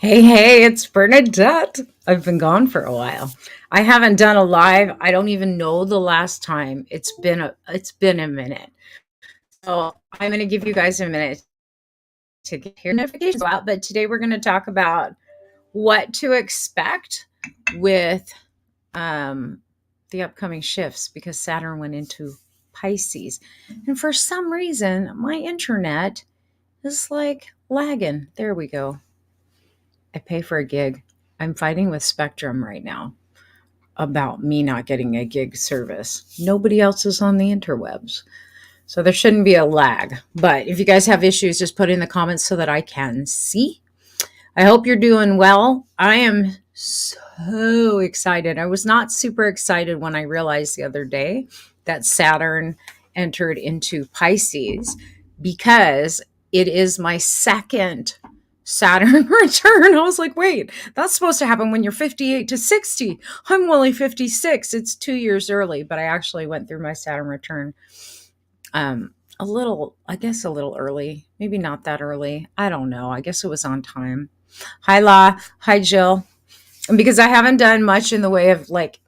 Hey, it's Bernadette. I've been gone for a while. I haven't done a live. I don't even know the last time. It's been a minute. So I'm going to give you guys a minute to get your notifications out. But today we're going to talk about what to expect with um, the upcoming shifts because Saturn went into Pisces, and for some reason my internet is like lagging. There we go. I pay for a gig. I'm fighting with Spectrum right now about me not getting a gig service. Nobody else is on the interwebs. So there shouldn't be a lag. But if you guys have issues, just put in the comments so that I can see. I hope you're doing well. I am so excited. I was not super excited when I realized the other day that Saturn entered into Pisces because it is my second Saturn return. I was like, wait, that's supposed to happen when you're 58 to 60. I'm only 56. It's 2 years early, but I actually went through my Saturn return a little, I guess a little early. Maybe not that early. I don't know. I guess it was on time. Hi, La. Hi, Jill. And because I haven't done much in the way of like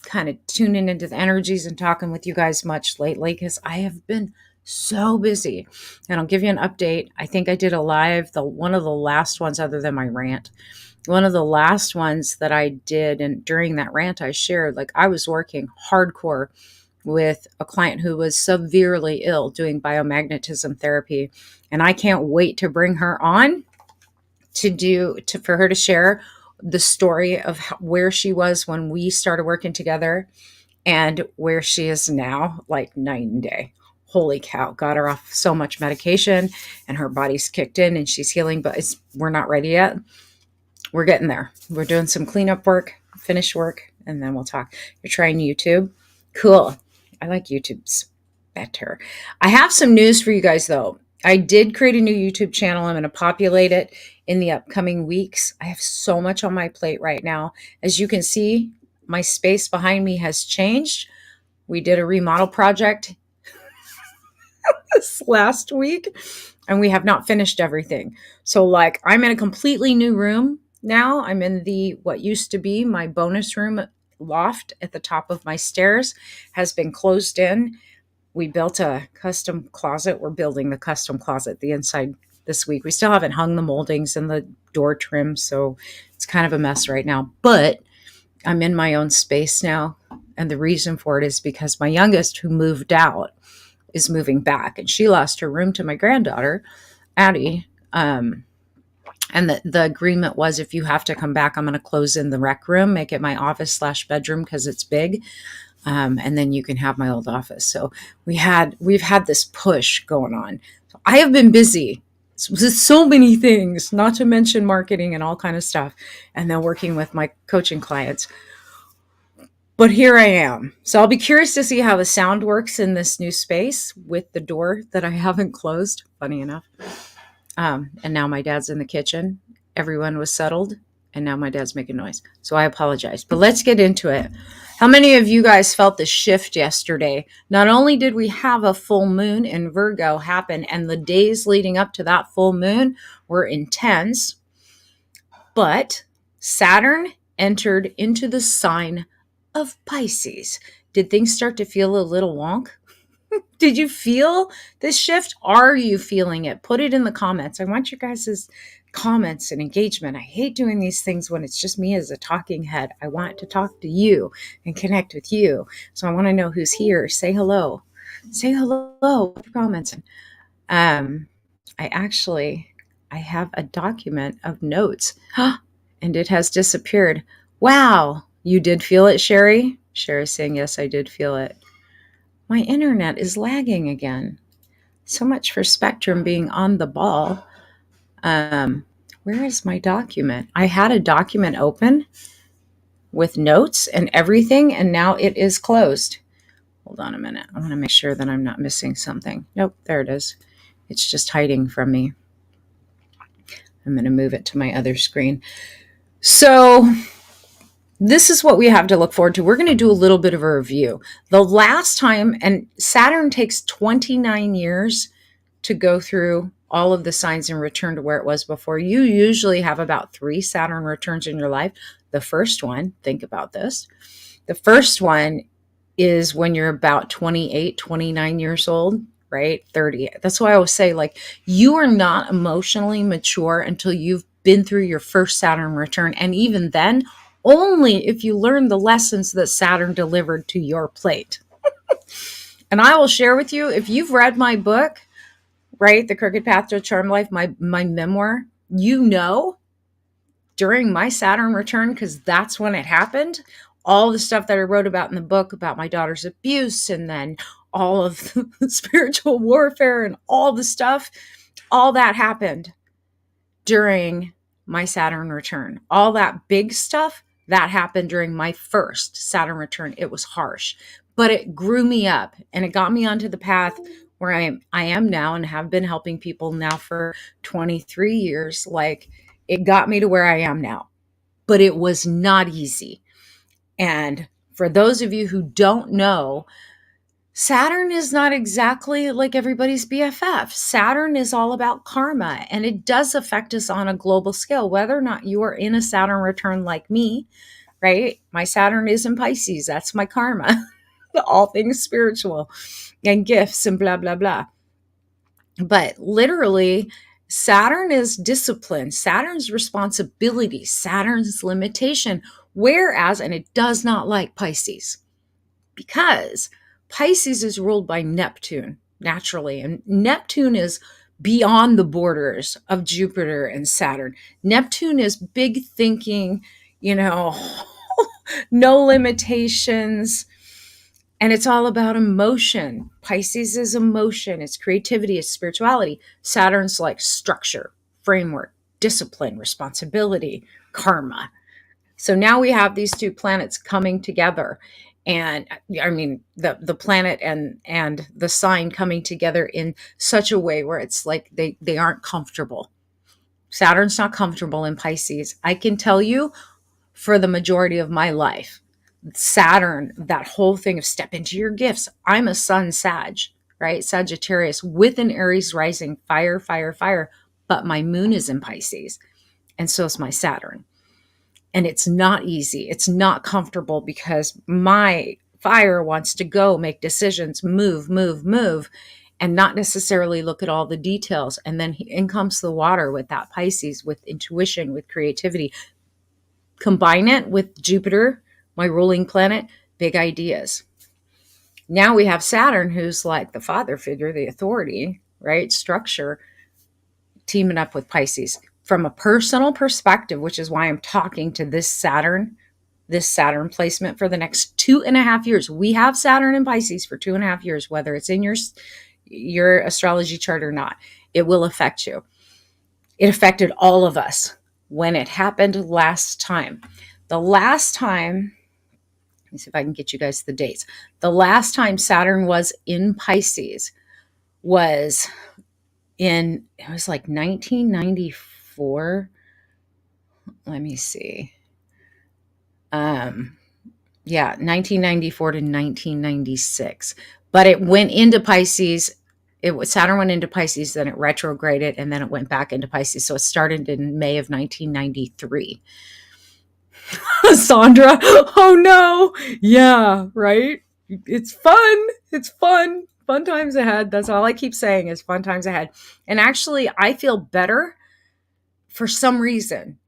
kind of tuning into the energies and talking with you guys much lately because I have been so busy. And I'll give you an update. I think I did a live, one of the last ones other than my rant. One of the last ones that I did, and during that rant I shared, like I was working hardcore with a client who was severely ill doing biomagnetism therapy. And I can't wait to bring her on for her to share the story of where she was when we started working together and where she is now, like night and day. Holy cow, got her off so much medication and her body's kicked in and she's healing, but we're not ready yet. We're getting there. We're doing some cleanup work, finish work, and then we'll talk. You're trying YouTube? Cool. I like YouTube's better. I have some news for you guys though. I did create a new YouTube channel. I'm going to populate it in the upcoming weeks. I have so much on my plate right now. As you can see, my space behind me has changed. We did a remodel project this last week and we have not finished everything. So like I'm in a completely new room now. I'm in what used to be my bonus room loft at the top of my stairs has been closed in. We built a custom closet. We're building the custom closet, the inside this week. We still haven't hung the moldings and the door trim, so it's kind of a mess right now. But I'm in my own space now. And the reason for it is because my youngest, who moved out, is moving back. And she lost her room to my granddaughter, Addie. And the agreement was if you have to come back, I'm going to close in the rec room, make it my office / bedroom because it's big. And then you can have my old office. So we've had this push going on. So I have been busy with so many things, not to mention marketing and all kind of stuff, and then working with my coaching clients. But here I am. So I'll be curious to see how the sound works in this new space with the door that I haven't closed, funny enough. And now my dad's in the kitchen. Everyone was settled. And now my dad's making noise. So I apologize. But let's get into it. How many of you guys felt the shift yesterday? Not only did we have a full moon in Virgo happen, and the days leading up to that full moon were intense, but Saturn entered into the sign of Pisces. Did things start to feel a little wonk? Did you feel this shift? Are you feeling it? Put it in the comments. I want your guys' comments and engagement. I hate doing these things when it's just me as a talking head. I want to talk to you and connect with you. So I want to know who's here. Say hello. Say hello. Put your comments. I have a document of notes and it has disappeared. Wow. You did feel it, Sherry? Sherry's saying, yes, I did feel it. My internet is lagging again. So much for Spectrum being on the ball. Where is my document? I had a document open with notes and everything, and now it is closed. Hold on a minute. I want to make sure that I'm not missing something. Nope, there it is. It's just hiding from me. I'm going to move it to my other screen. So this is what we have to look forward to. We're going to do a little bit of a review. The last time, and Saturn takes 29 years to go through all of the signs and return to where it was before. You usually have about 3 Saturn returns in your life. The first one, think about this. The first one is when you're about 28, 29 years old, right? 30. That's why I always say, like, you are not emotionally mature until you've been through your first Saturn return. And even then, only if you learn the lessons that Saturn delivered to your plate. And I will share with you, if you've read my book, right, The Crooked Path to a Charmed Life, my memoir, you know, during my Saturn return, because that's when it happened, all the stuff that I wrote about in the book about my daughter's abuse, and then all of the spiritual warfare and all the stuff, all that happened during my Saturn return. All that big stuff, that happened during my first Saturn return. It was harsh, but it grew me up and it got me onto the path where I am now, and have been helping people now for 23 years. Like, it got me to where I am now, but it was not easy. And for those of you who don't know, Saturn is not exactly like everybody's BFF. Saturn is all about karma, and it does affect us on a global scale, whether or not you are in a Saturn return like me, right? My Saturn is in Pisces. That's my karma, all things spiritual and gifts and blah, blah, blah. But literally, Saturn is discipline, Saturn's responsibility, Saturn's limitation. Whereas, and it does not like Pisces, because Pisces is ruled by Neptune naturally. And Neptune is beyond the borders of Jupiter and Saturn. Neptune is big thinking, no limitations. And it's all about emotion. Pisces is emotion. It's creativity. It's spirituality. Saturn's like structure, framework, discipline, responsibility, karma. So now we have these two planets coming together. And I mean, the planet and the sign coming together in such a way where it's like they aren't comfortable. Saturn's not comfortable in Pisces. I can tell you, for the majority of my life, Saturn, that whole thing of step into your gifts. I'm a sun Sag, right? Sagittarius with an Aries rising, fire, fire, fire. But my moon is in Pisces. And so is my Saturn. And it's not easy. It's not comfortable, because my fire wants to go make decisions, move, move, move, and not necessarily look at all the details. And then in comes the water with that Pisces, with intuition, with creativity. Combine it with Jupiter, my ruling planet, big ideas. Now we have Saturn, who's like the father figure, the authority, right? Structure, teaming up with Pisces. From a personal perspective, which is why I'm talking to this Saturn placement for the next 2.5 years. We have Saturn in Pisces for 2.5 years, whether it's in your astrology chart or not. It will affect you. It affected all of us when it happened last time. The last time, let me see if I can get you guys the dates. The last time Saturn was in Pisces was it was like 1994. Let me see. 1994 to 1996. But it went into Pisces. Saturn went into Pisces, then it retrograded, and then it went back into Pisces. So it started in May of 1993. Sandra, oh no. Yeah, right? It's fun. It's fun. Fun times ahead. That's all I keep saying, is fun times ahead. And actually, I feel better for some reason.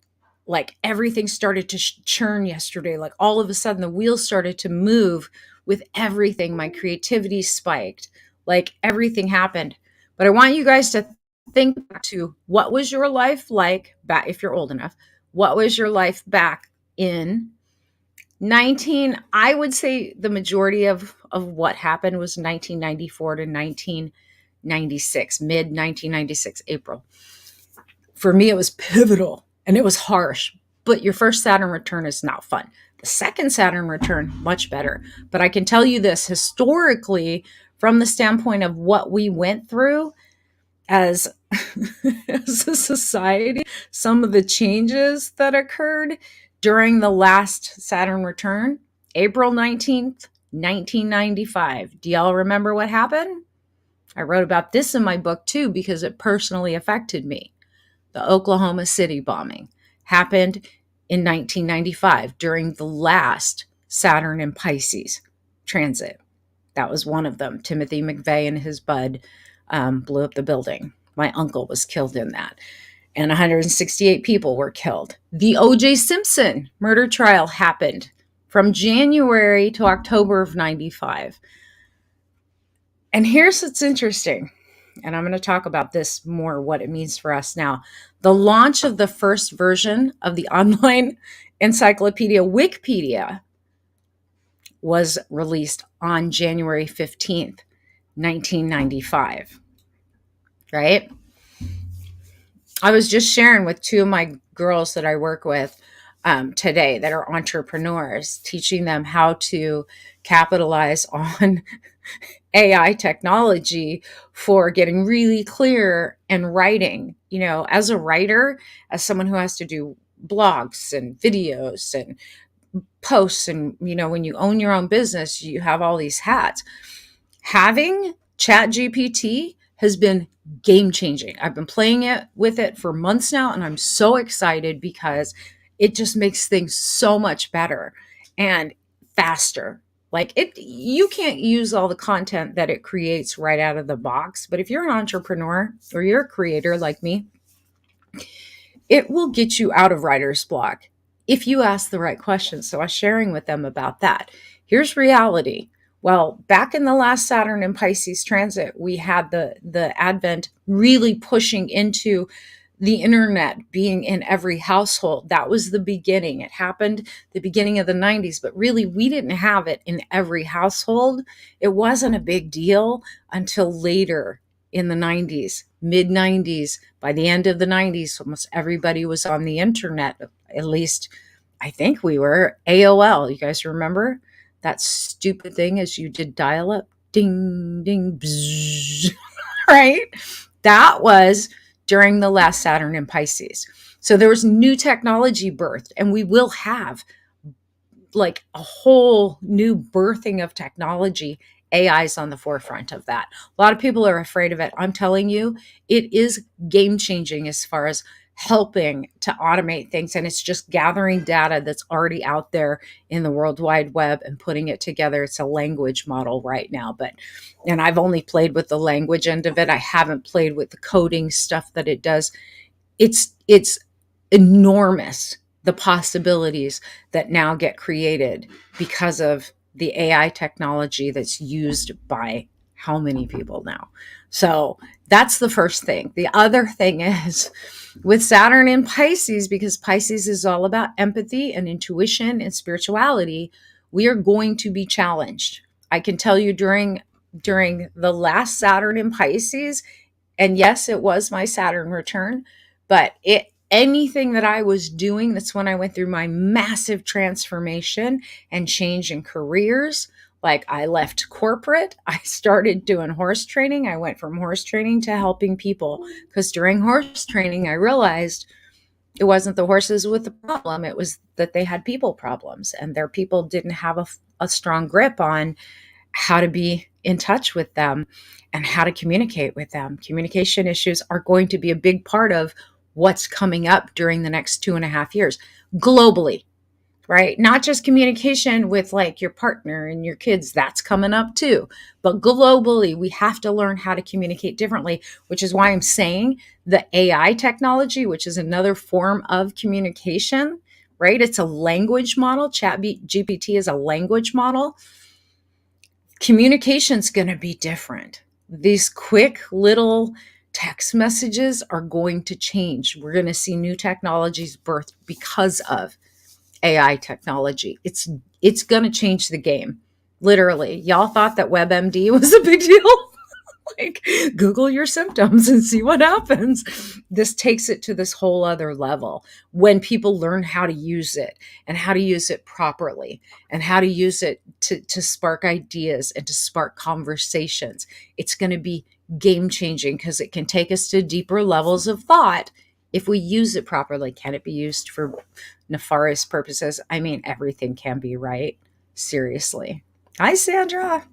Like, everything started to churn yesterday. Like, all of a sudden the wheels started to move with everything. My creativity spiked. Like, everything happened. But I want you guys to think back to, what was your life like back, if you're old enough, what was your life back in I would say the majority of what happened was 1994 to 1996, mid 1996, April. For me, it was pivotal and it was harsh. But your first Saturn return is not fun. The second Saturn return, much better. But I can tell you this, historically, from the standpoint of what we went through as, as a society, some of the changes that occurred during the last Saturn return, April 19th, 1995. Do y'all remember what happened? I wrote about this in my book too because it personally affected me. The Oklahoma City bombing happened in 1995 during the last Saturn and Pisces transit. That was one of them. Timothy McVeigh and his bud blew up the building. My uncle was killed in that. And 168 people were killed. The O.J. Simpson murder trial happened from January to October of 95. And here's what's interesting. And I'm going to talk about this more, what it means for us now. The launch of the first version of the online encyclopedia Wikipedia was released on January 15th, 1995, right? I was just sharing with two of my girls that I work with today that are entrepreneurs, teaching them how to capitalize on AI technology for getting really clear and writing. You know, as a writer, as someone who has to do blogs and videos and posts, and, you know, when you own your own business, you have all these hats. Having Chat GPT has been game changing. I've been playing it with it for months now, and I'm so excited because it just makes things so much better and faster. Like, it, you can't use all the content that it creates right out of the box, but if you're an entrepreneur or you're a creator like me, it will get you out of writer's block if you ask the right questions. So I was sharing with them about that. Here's reality. Well, back in the last Saturn and Pisces transit, we had the advent really pushing into the internet being in every household. That was the beginning. It happened the beginning of the 90s, but really we didn't have it in every household. It wasn't a big deal until later in the 90s, mid 90s. By the end of the 90s, almost everybody was on the internet. At least I think we were. AOL, you guys remember? That stupid thing as you did dial up, ding, ding, bzzz, right? That was during the last Saturn in Pisces. So there was new technology birthed, and we will have like a whole new birthing of technology. AI is on the forefront of that. A lot of people are afraid of it. I'm telling you, it is game changing as far as helping to automate things. And it's just gathering data that's already out there in the World Wide Web and putting it together. It's a language model right now, and I've only played with the language end of it. I haven't played with the coding stuff that it does. It's enormous, the possibilities that now get created because of the AI technology that's used by how many people now. So that's the first thing. The other thing is with Saturn in Pisces, because Pisces is all about empathy and intuition and spirituality, we are going to be challenged. I can tell you during the last Saturn in Pisces, and yes, it was my Saturn return, but anything that I was doing, that's when I went through my massive transformation and change in careers. Like, I left corporate. I started doing horse training. I went from horse training to helping people, because during horse training, I realized it wasn't the horses with the problem. It was that they had people problems, and their people didn't have a strong grip on how to be in touch with them and how to communicate with them. Communication issues are going to be a big part of what's coming up during the next 2.5 years globally, right? Not just communication with like your partner and your kids, that's coming up too. But globally, we have to learn how to communicate differently, which is why I'm saying the AI technology, which is another form of communication, right? It's a language model. Chat GPT is a language model. Communication's going to be different. These quick little text messages are going to change. We're going to see new technologies birthed because of AI technology. It's going to change the game. Literally. Y'all thought that WebMD was a big deal? Like, Google your symptoms and see what happens. This takes it to this whole other level when people learn how to use it and how to use it properly and how to use it to spark ideas and to spark conversations. It's going to be game changing because it can take us to deeper levels of thought if we use it properly. Can it be used for nefarious purposes? I mean, everything can be, right? Seriously. Hi, Sandra.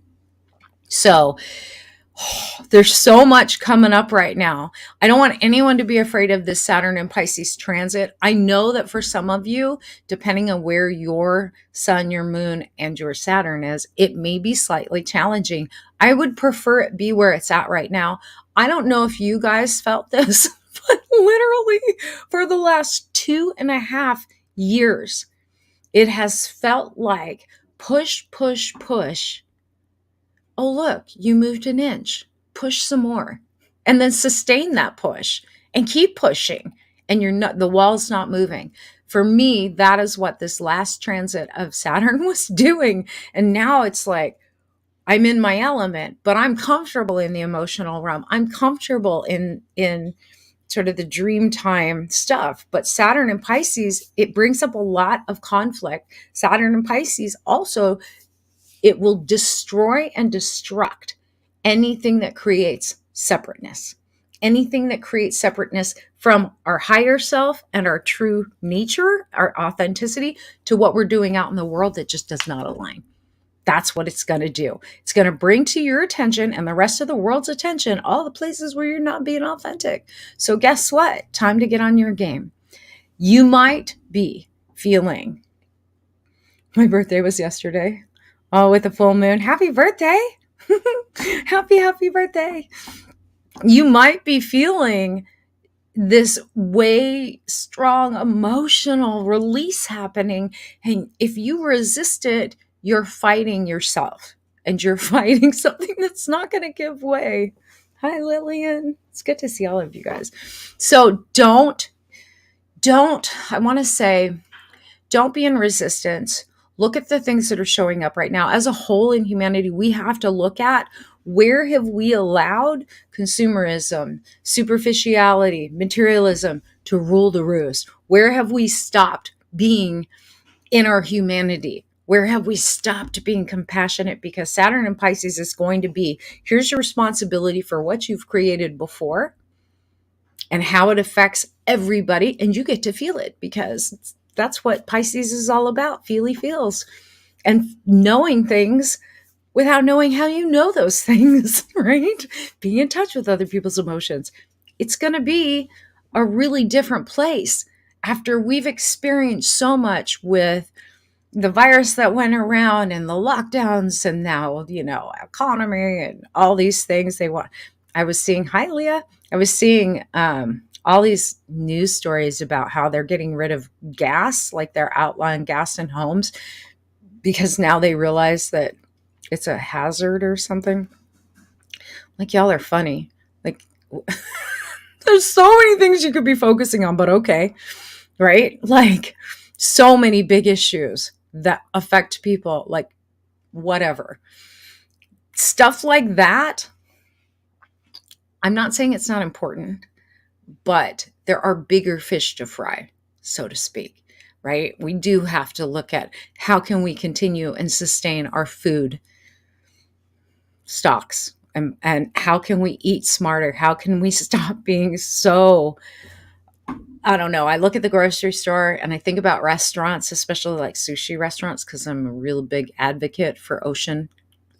So There's so much coming up right now. I don't want anyone to be afraid of this Saturn and Pisces transit. I know that for some of you, depending on where your sun, your moon, and your Saturn is, it may be slightly challenging. I would prefer it be where it's at right now. I don't know if you guys felt this, but literally for the last 2.5 years, it has felt like push, push, push. Oh, look, you moved an inch. Push some more. And then sustain that push and keep pushing. And the wall's not moving. For me, that is what this last transit of Saturn was doing. And now it's like, I'm in my element, but I'm comfortable in the emotional realm. I'm comfortable in sort of the dream time stuff. But Saturn and Pisces, it brings up a lot of conflict. Saturn and Pisces also, it will destroy and destruct anything that creates separateness. Anything that creates separateness from our higher self and our true nature, our authenticity, to what we're doing out in the world that just does not align. That's what it's going to do. It's going to bring to your attention and the rest of the world's attention all the places where you're not being authentic. So guess what? Time to get on your game. You might be feeling, my birthday was yesterday. Oh, with a full moon. Happy birthday. Happy birthday. You might be feeling this way strong emotional release happening. And if you resist it, you're fighting yourself and you're fighting something that's not going to give way. Hi, Lillian. It's good to see all of you guys. So I want to say, don't be in resistance. Look at the things that are showing up right now. As a whole in humanity, we have to look at where have we allowed consumerism, superficiality, materialism to rule the roost? Where have we stopped being in our humanity? Where have we stopped being compassionate? Because Saturn and Pisces is going to be, here's your responsibility for what you've created before and how it affects everybody. And you get to feel it because that's what Pisces is all about, feely feels, and knowing things without knowing how you know those things, right? Being in touch with other people's emotions. It's going to be a really different place after we've experienced so much with the virus that went around and the lockdowns and now, economy and all these things they want. I was seeing, hi, Leah. I was seeing all these news stories about how they're getting rid of gas, like they're outlawing gas in homes because now they realize that it's a hazard or something. Like, y'all are funny. Like, there's so many things you could be focusing on, but okay, right? Like, so many big issues that affect people, like, whatever. Stuff like that. I'm not saying it's not important, but there are bigger fish to fry, so to speak, right? We do have to look at how can we continue and sustain our food stocks and how can we eat smarter? How can we stop being so, I don't know. I look at the grocery store and I think about restaurants, especially like sushi restaurants, because I'm a real big advocate for ocean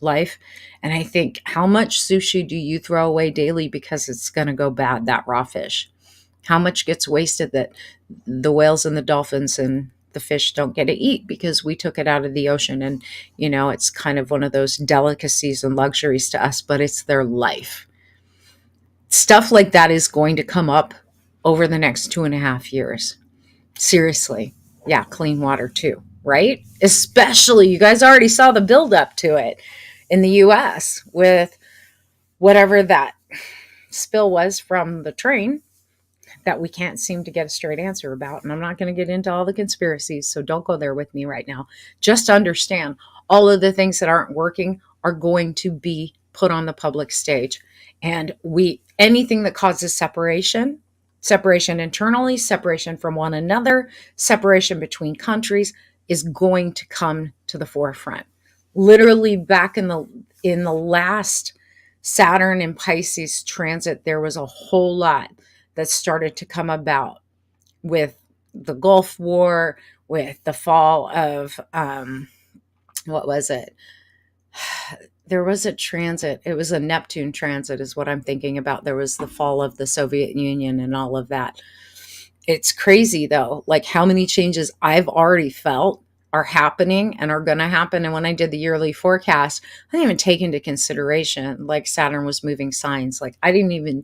life. And I think, how much sushi do you throw away daily because it's going to go bad, that raw fish? How much gets wasted that the whales and the dolphins and the fish don't get to eat because we took it out of the ocean? And, it's kind of one of those delicacies and luxuries to us, but it's their life. Stuff like that is going to come up over the next 2.5 years. Seriously. Yeah, clean water too, right? Especially, you guys already saw the buildup to it in the US with whatever that spill was from the train that we can't seem to get a straight answer about. And I'm not going to get into all the conspiracies, so don't go there with me right now. Just understand all of the things that aren't working are going to be put on the public stage. And anything that causes separation internally, separation from one another, separation between countries is going to come to the forefront. Literally back in the last Saturn and Pisces transit, there was a whole lot that started to come about with the Gulf War, with the fall of, what was it? There was a transit. It was a Neptune transit is what I'm thinking about. There was the fall of the Soviet Union and all of that. It's crazy though, like how many changes I've already felt are happening and are going to happen. And when I did the yearly forecast, I didn't even take into consideration like Saturn was moving signs. Like I didn't even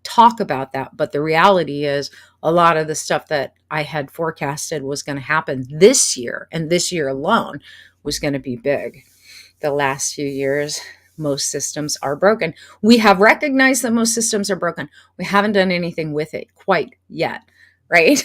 talk about that. But the reality is a lot of the stuff that I had forecasted was going to happen this year, and this year alone was going to be big. The last few years, most systems are broken. We have recognized that most systems are broken. We haven't done anything with it quite yet, right?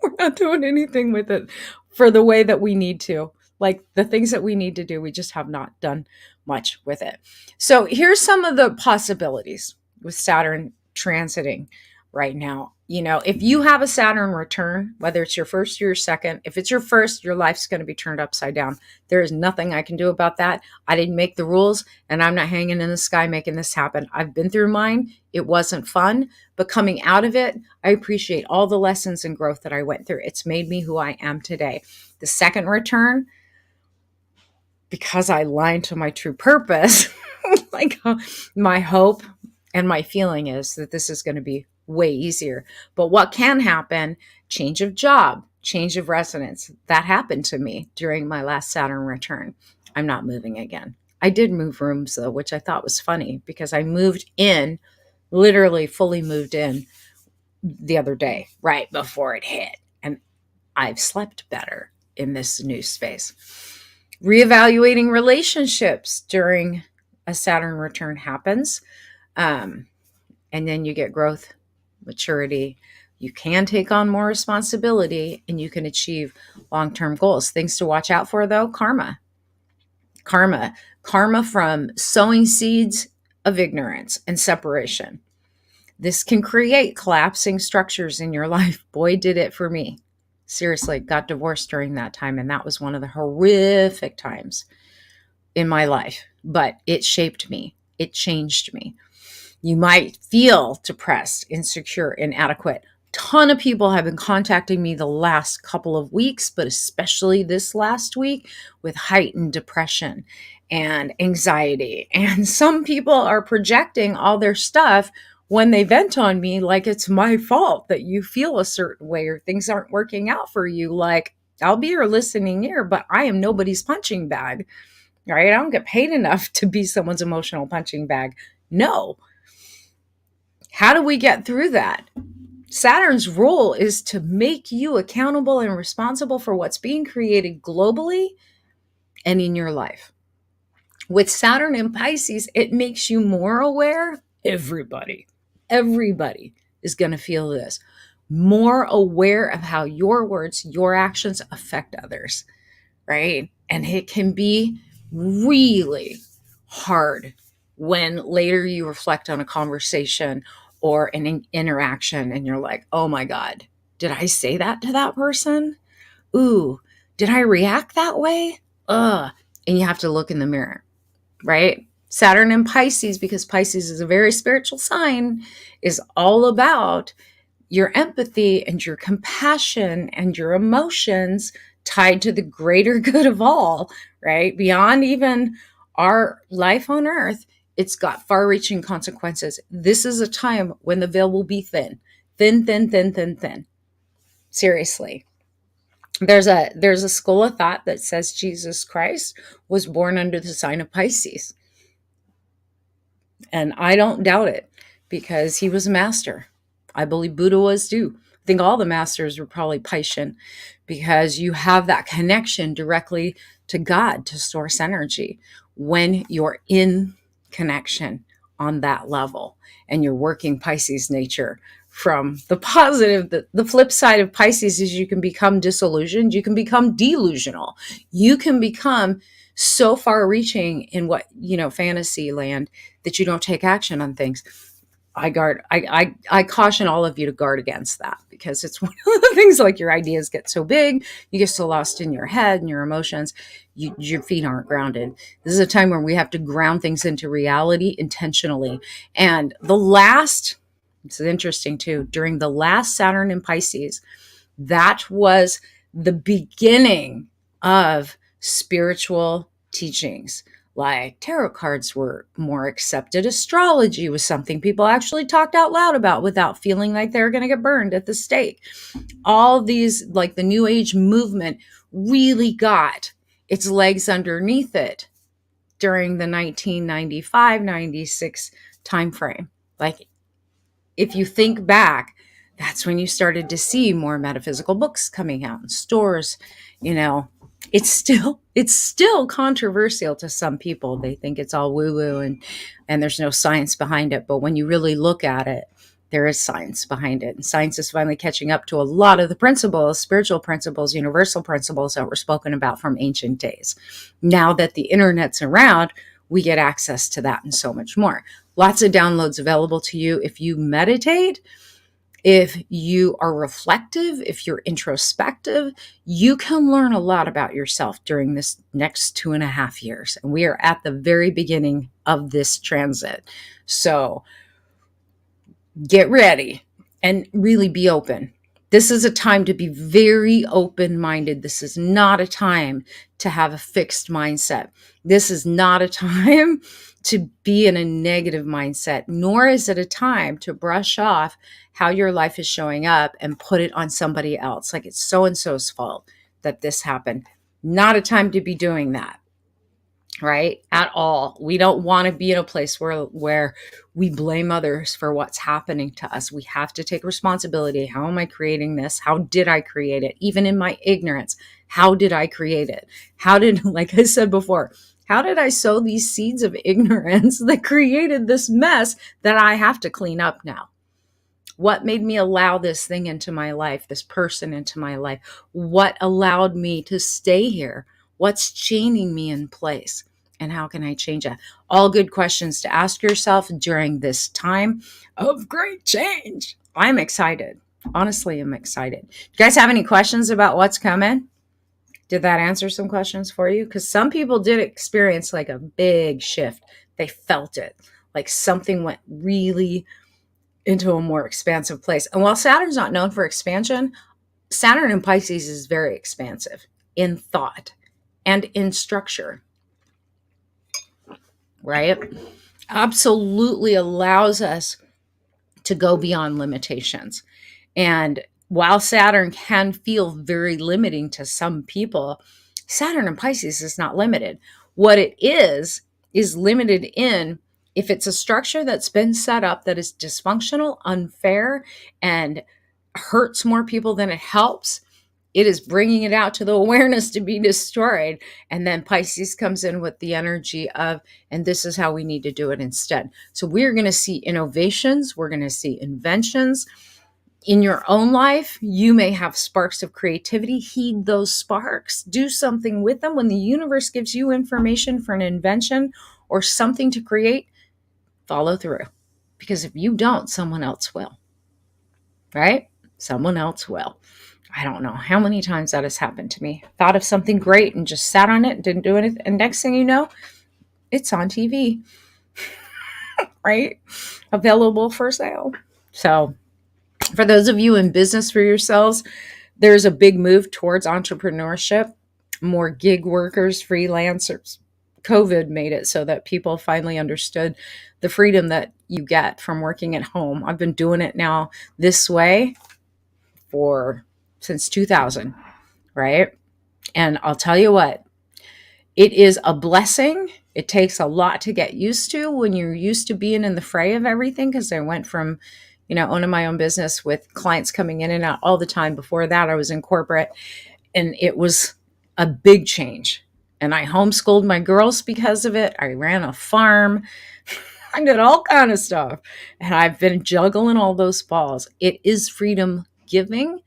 We're not doing anything with it for the way that we need to. Like the things that we need to do, we just have not done much with it. So here's some of the possibilities with Saturn transiting right now. You know, if you have a Saturn return, whether it's your first or your second, if it's your first, your life's going to be turned upside down. There is nothing I can do about that. I didn't make the rules, and I'm not hanging in the sky making this happen. I've been through mine. It wasn't fun, but coming out of it, I appreciate all the lessons and growth that I went through. It's made me who I am today. The second return, because I aligned to my true purpose, like my hope and my feeling is that this is going to be way easier. But what can happen, change of job, change of residence, that happened to me during my last Saturn return. I'm not moving again. I did move rooms though, which I thought was funny because I moved in, literally fully moved in the other day, right before it hit. And I've slept better in this new space. Reevaluating relationships during a Saturn return happens. And then you get growth, maturity. You can take on more responsibility and you can achieve long-term goals. Things to watch out for though, karma. Karma from sowing seeds of ignorance and separation. This can create collapsing structures in your life. Boy, did it for me. Seriously, got divorced during that time, and that was one of the horrific times in my life. But it shaped me. It changed me. You might feel depressed, insecure, inadequate. Ton of people have been contacting me the last couple of weeks, but especially this last week with heightened depression and anxiety. And some people are projecting all their stuff when they vent on me like it's my fault that you feel a certain way or things aren't working out for you. Like, I'll be your listening ear, but I am nobody's punching bag, right? I don't get paid enough to be someone's emotional punching bag. No. How do we get through that? Saturn's role is to make you accountable and responsible for what's being created globally and in your life. With Saturn in Pisces, it makes you more aware. Everybody is going to feel this. More aware of how your words, your actions affect others, right? And it can be really hard when later you reflect on a conversation or an interaction and you're like, oh my God, did I say that to that person? Ooh, did I react that way? Ugh. And you have to look in the mirror, right? Saturn in Pisces, because Pisces is a very spiritual sign, is all about your empathy and your compassion and your emotions tied to the greater good of all, right? Beyond even our life on earth, it's got far-reaching consequences. This is a time when the veil will be thin. Seriously. There's a school of thought that says Jesus Christ was born under the sign of Pisces. And I don't doubt it because he was a master. I believe Buddha was too. I think all the masters were probably Piscean because you have that connection directly to God, to source energy. When you're in connection on that level and you're working Pisces nature from the positive, the flip side of Pisces is you can become disillusioned. You can become delusional. You can become so far reaching in what, fantasy land that you don't take action on things. I caution all of you to guard against that because it's one of the things, like your ideas get so big, you get so lost in your head and your emotions, your feet aren't grounded. This is a time where we have to ground things into reality intentionally. And this is interesting too, during the last Saturn in Pisces, that was the beginning of spiritual teachings. Like tarot cards were more accepted. Astrology was something people actually talked out loud about without feeling like they were going to get burned at the stake. All these, like the New Age movement, really got its legs underneath it during the 1995-96 timeframe. Like, if you think back, that's when you started to see more metaphysical books coming out in stores. You know, it's still controversial to some people. They think it's all woo woo and there's no science behind it. But when you really look at it, there is science behind it. And science is finally catching up to a lot of the principles, spiritual principles, universal principles that were spoken about from ancient days. Now that the internet's around, we get access to that and so much more. Lots of downloads available to you if you meditate, if you are reflective, if you're introspective. You can learn a lot about yourself during this next 2.5 years. And we are at the very beginning of this transit. So get ready and really be open. This is a time to be very open-minded. This is not a time to have a fixed mindset. This is not a time to be in a negative mindset, nor is it a time to brush off how your life is showing up and put it on somebody else. Like it's so-and-so's fault that this happened. Not a time to be doing that. Right? At all. We don't want to be in a place where we blame others for what's happening to us. We have to take responsibility. How am I creating this? How did I create it? Even in my ignorance, how did I create it? Like I said before, how did I sow these seeds of ignorance that created this mess that I have to clean up now? What made me allow this thing into my life, this person into my life? What allowed me to stay here? What's chaining me in place? And how can I change it? All good questions to ask yourself during this time of great change. I'm excited. Honestly, I'm excited. You guys have any questions about what's coming? Did that answer some questions for you? Because some people did experience like a big shift. They felt it. Like something went really into a more expansive place. And while Saturn's not known for expansion, Saturn in Pisces is very expansive in thought and in structure. Right? Absolutely allows us to go beyond limitations. And while Saturn can feel very limiting to some people, Saturn in Pisces is not limited. What it is limited in if it's a structure that's been set up that is dysfunctional, unfair, and hurts more people than it helps. It is bringing it out to the awareness to be destroyed. And then Pisces comes in with the energy of, and this is how we need to do it instead. So we're going to see innovations. We're going to see inventions. In your own life, you may have sparks of creativity. Heed those sparks. Do something with them. When the universe gives you information for an invention or something to create, follow through. Because if you don't, someone else will. Right? Someone else will. I don't know how many times that has happened to me. Thought of something great and just sat on it, didn't do anything. And next thing you know, it's on TV, right? Available for sale. So for those of you in business for yourselves, there's a big move towards entrepreneurship, more gig workers, freelancers. COVID made it so that people finally understood the freedom that you get from working at home. I've been doing it now this way since 2000, right? And I'll tell you what, it is a blessing. It takes a lot to get used to when you're used to being in the fray of everything, because I went from, owning my own business with clients coming in and out all the time. Before that, I was in corporate, and it was a big change. And I homeschooled my girls because of it. I ran a farm. I did all kind of stuff. And I've been juggling all those balls. It is freedom giving.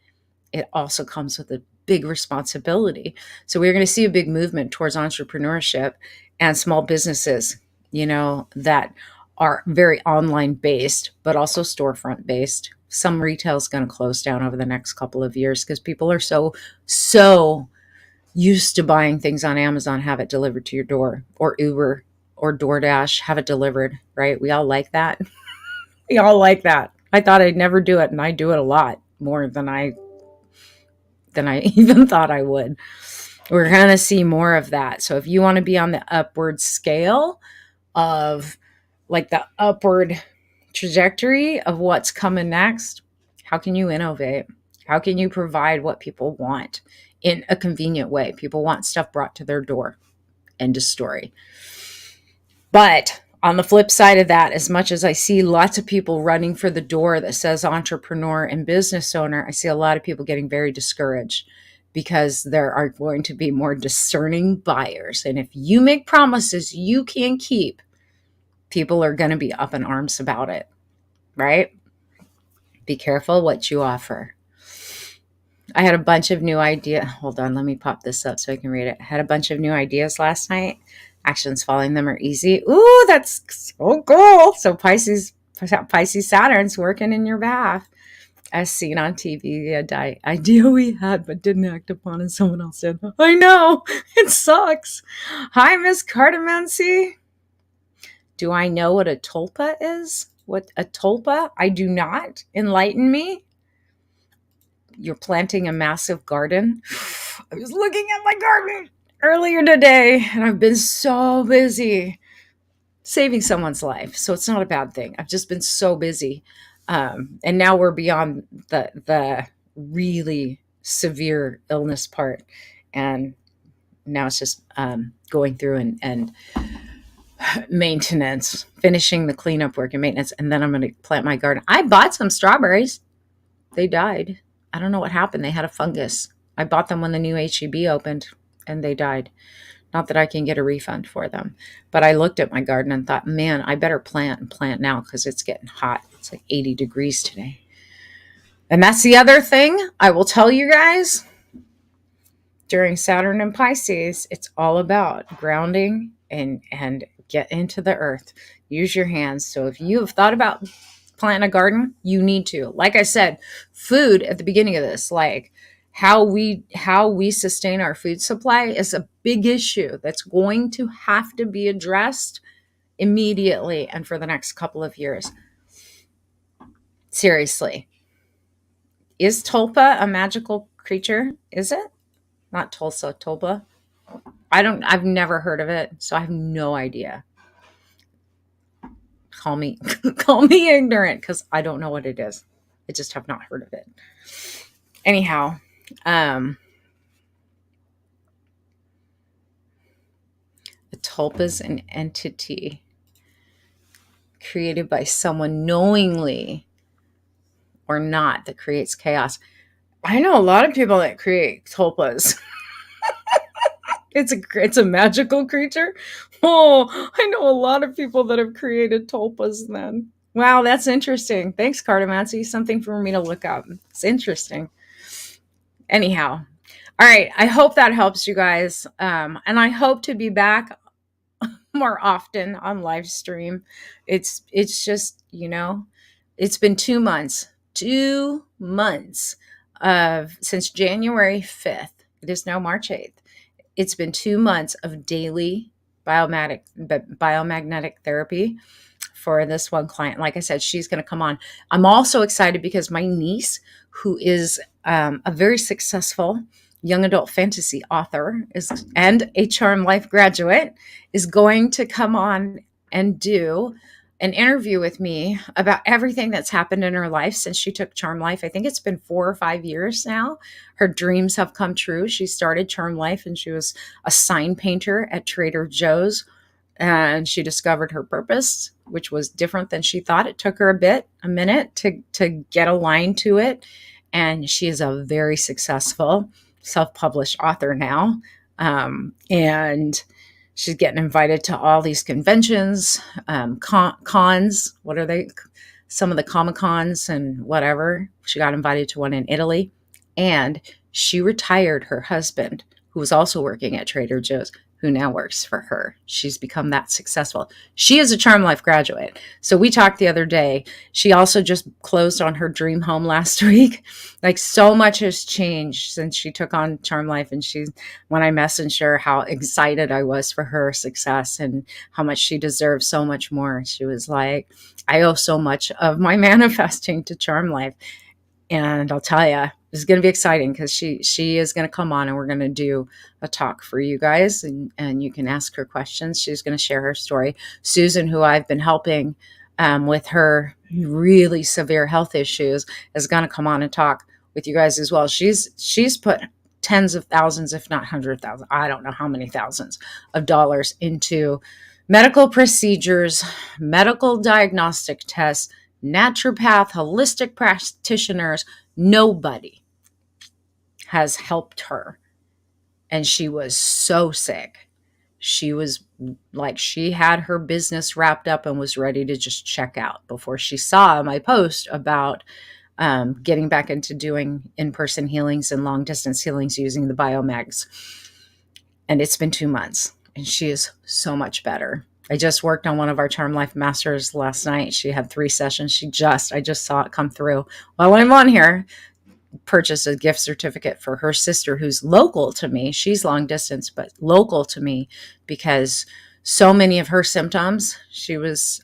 It also comes with a big responsibility. So we're going to see a big movement towards entrepreneurship and small businesses, that are very online based, but also storefront based. Some retail is going to close down over the next couple of years because people are so used to buying things on Amazon, have it delivered to your door, or Uber or DoorDash, have it delivered, right? We all like that. We all like that. I thought I'd never do it, and I do it a lot more than I even thought I would. We're going to see more of that. So if you want to be on the upward scale of like the upward trajectory of what's coming next, how can you innovate? How can you provide what people want in a convenient way? People want stuff brought to their door. End of story. But on the flip side of that, as much as I see lots of people running for the door that says entrepreneur and business owner, I see a lot of people getting very discouraged because there are going to be more discerning buyers. And if you make promises you can't keep, people are going to be up in arms about it, right? Be careful what you offer. I had a bunch of new ideas. Hold on, let me pop this up so I can read it. I had a bunch of new ideas last night. Actions following them are easy. Ooh, that's so cool. So Pisces Saturn's working in your behalf. As seen on TV, the idea we had but didn't act upon, and someone else said, I know, it sucks. Hi, Miss Cardamancy. Do I know what a tulpa is? What a tulpa? I do not. Enlighten me. You're planting a massive garden. I was looking at my garden earlier today, and I've been so busy saving someone's life. So it's not a bad thing. I've just been so busy. And now we're beyond the really severe illness part. And now it's just going through and maintenance, finishing the cleanup work and maintenance. And then I'm going to plant my garden. I bought some strawberries. They died. I don't know what happened. They had a fungus. I bought them when the new HEB opened and they died. Not that I can get a refund for them. But I looked at my garden and thought, man, I better plant now because it's getting hot. It's like 80 degrees today. And that's the other thing I will tell you guys. During Saturn and Pisces, it's all about grounding and get into the earth. Use your hands. So if you have thought about planting a garden, you need to. Like I said, food at the beginning of this, like how we sustain our food supply is a big issue that's going to have to be addressed immediately and for the next couple of years. Seriously. Is Tulpa a magical creature? Is it? Not Tulsa, Tulpa. I've never heard of it, so I have no idea. Call me ignorant because I don't know what it is. I just have not heard of it. Anyhow, a tulpa is an entity created by someone knowingly or not that creates chaos. I know a lot of people that create tulpas. It's a magical creature. Oh, I know a lot of people that have created tulpas then. Wow, that's interesting. Thanks, Cardamancy. Something for me to look up. It's interesting. Anyhow, all right. I hope that helps you guys. And I hope to be back more often on live stream. It's just, it's been 2 months. 2 months since January 5th. It is now March 8th. It's been 2 months of daily biomagnetic therapy for this one client. Like I said, she's going to come on. I'm also excited because my niece, who is a very successful young adult fantasy author and a Charm Life graduate, is going to come on and do an interview with me about everything that's happened in her life since she took Charm Life. I think it's been 4 or 5 years now. Her dreams have come true. She started Charm Life and she was a sign painter at Trader Joe's, and she discovered her purpose, which was different than she thought. It took her a minute to get aligned to it. And she is a very successful self-published author now. And she's getting invited to all these conventions, cons. What are they? Some of the Comic-Cons and whatever. She got invited to one in Italy. And she retired her husband, who was also working at Trader Joe's, who now works for her. She's become that successful. She is a Charm Life graduate. So we talked the other day. She also just closed on her dream home last week. Like, so much has changed since she took on Charm Life. And when I messaged her how excited I was for her success and how much she deserves so much more, she was like, I owe so much of my manifesting to Charm Life. And I'll tell you, It's going to be exciting because she is going to come on and we're going to do a talk for you guys, and you can ask her questions. She's going to share her story. Susan, who I've been helping with her really severe health issues, is going to come on and talk with you guys as well. She's put tens of thousands, if not 100,000, I don't know how many thousands of dollars into medical procedures, medical diagnostic tests, naturopath, holistic practitioners. Nobody has helped her. And she was so sick. She was like, she had her business wrapped up and was ready to just check out before she saw my post about getting back into doing in-person healings and long-distance healings using the biomags. And it's been 2 months, and she is so much better. I just worked on one of our Charm Life Masters last night. She had 3 sessions. I just saw it come through while I'm on here. Purchased a gift certificate for her sister who's local to me. She's long distance, but local to me, because so many of her symptoms,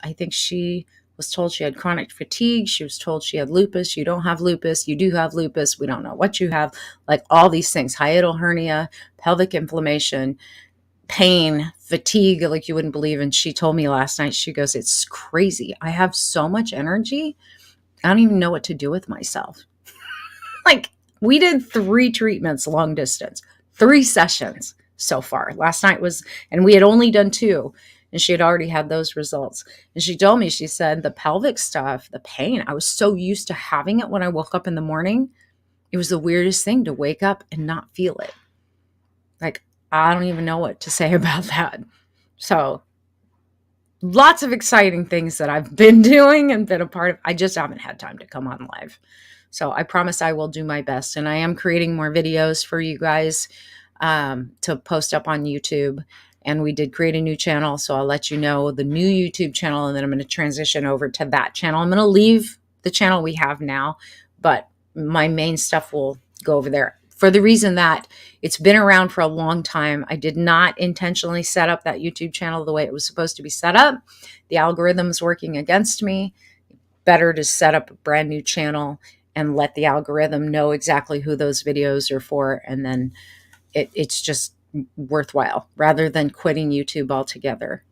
I think she was told she had chronic fatigue. She was told she had lupus. You don't have lupus. You do have lupus. We don't know what you have. Like all these things, hiatal hernia, pelvic inflammation, pain, fatigue, like you wouldn't believe. And she told me last night, she goes, it's crazy. I have so much energy. I don't even know what to do with myself. Like, we did 3 treatments long distance, 3 sessions so far. Last night and we had only done 2, and she had already had those results. And she told me, she said, the pelvic stuff, the pain, I was so used to having it when I woke up in the morning. It was the weirdest thing to wake up and not feel it. Like, I don't even know what to say about that. So lots of exciting things that I've been doing and been a part of. I just haven't had time to come on live. So I promise I will do my best. And I am creating more videos for you guys to post up on YouTube. And we did create a new channel. So I'll let you know the new YouTube channel. And then I'm going to transition over to that channel. I'm going to leave the channel we have now, but my main stuff will go over there, for the reason that it's been around for a long time. I did not intentionally set up that YouTube channel the way it was supposed to be set up. The algorithm's working against me. Better to set up a brand new channel and let the algorithm know exactly who those videos are for. And then it's just worthwhile rather than quitting YouTube altogether.